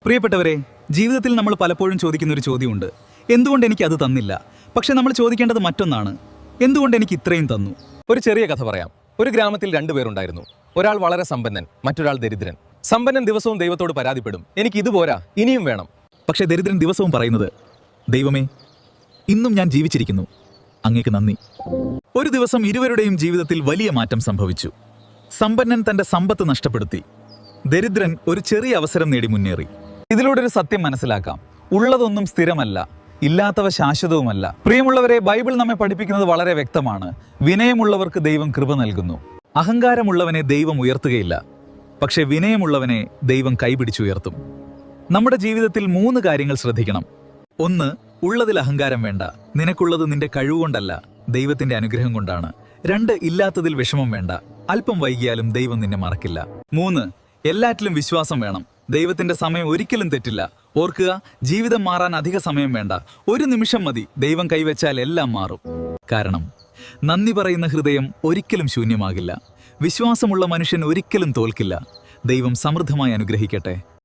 പ്രിയപ്പെട്ടവരെ, ജീവിതത്തിൽ നമ്മൾ പലപ്പോഴും ചോദിക്കുന്ന ഒരു ചോദ്യമുണ്ട്. എന്തുകൊണ്ട് എനിക്ക് അത് തന്നില്ല? പക്ഷെ നമ്മൾ ചോദിക്കേണ്ടത് മറ്റൊന്നാണ്, എന്തുകൊണ്ട് എനിക്ക് ഇത്രയും തന്നു? ഒരു ചെറിയ കഥ പറയാം. ഒരു ഗ്രാമത്തിൽ രണ്ടുപേരുണ്ടായിരുന്നു. ഒരാൾ വളരെ സമ്പന്നൻ, മറ്റൊരാൾ ദരിദ്രൻ. സമ്പന്നൻ ദിവസവും ദൈവത്തോട് പരാതിപ്പെടും, എനിക്ക് ഇതുപോരാ, ഇനിയും വേണം. പക്ഷേ ദരിദ്രൻ ദിവസവും പറയുന്നത്, ദൈവമേ, ഇന്നും ഞാൻ ജീവിച്ചിരിക്കുന്നു, അങ്ങേക്ക് നന്ദി. ഒരു ദിവസം ഇരുവരുടെയും ജീവിതത്തിൽ വലിയ മാറ്റം സംഭവിച്ചു. സമ്പന്നൻ തന്റെ സമ്പത്ത് നഷ്ടപ്പെടുത്തി. ദരിദ്രൻ ഒരു ചെറിയ അവസരം നേടി മുന്നേറി. ഇതിലൂടെ ഒരു സത്യം മനസ്സിലാക്കാം: ഉള്ളതൊന്നും സ്ഥിരമല്ല, ഇല്ലാത്തവ ശാശ്വതവുമല്ല. പ്രിയമുള്ളവരെ, ബൈബിൾ നമ്മെ പഠിപ്പിക്കുന്നത് വളരെ വ്യക്തമാണ്. വിനയമുള്ളവർക്ക് ദൈവം കൃപ നൽകുന്നു. അഹങ്കാരമുള്ളവനെ ദൈവം ഉയർത്തുകയില്ല, പക്ഷെ വിനയമുള്ളവനെ ദൈവം കൈപിടിച്ചുയർത്തും. നമ്മുടെ ജീവിതത്തിൽ 3 കാര്യങ്ങൾ ശ്രദ്ധിക്കണം. 1. ഉള്ളതിൽ അഹങ്കാരം വേണ്ട. നിനക്കുള്ളത് നിന്റെ കഴിവുകൊണ്ടല്ല, ദൈവത്തിന്റെ അനുഗ്രഹം കൊണ്ടാണ്. 2. ഇല്ലാത്തതിൽ വിഷമം വേണ്ട. അല്പം വൈകിയാലും ദൈവം നിന്നെ മറക്കില്ല. 3. എല്ലാറ്റിലും വിശ്വാസം വേണം. ദൈവത്തിന്റെ സമയം ഒരിക്കലും തെറ്റില്ല. ഓർക്കുക, ജീവിതം മാറാൻ അധിക സമയം വേണ്ട. ഒരു നിമിഷം മതി. ദൈവം കൈവച്ചാൽ എല്ലാം മാറും. കാരണം നന്ദി പറയുന്ന ഹൃദയം ഒരിക്കലും ശൂന്യമാകില്ല. വിശ്വാസമുള്ള മനുഷ്യൻ ഒരിക്കലും തോൽക്കില്ല. ദൈവം സമൃദ്ധമായി അനുഗ്രഹിക്കട്ടെ.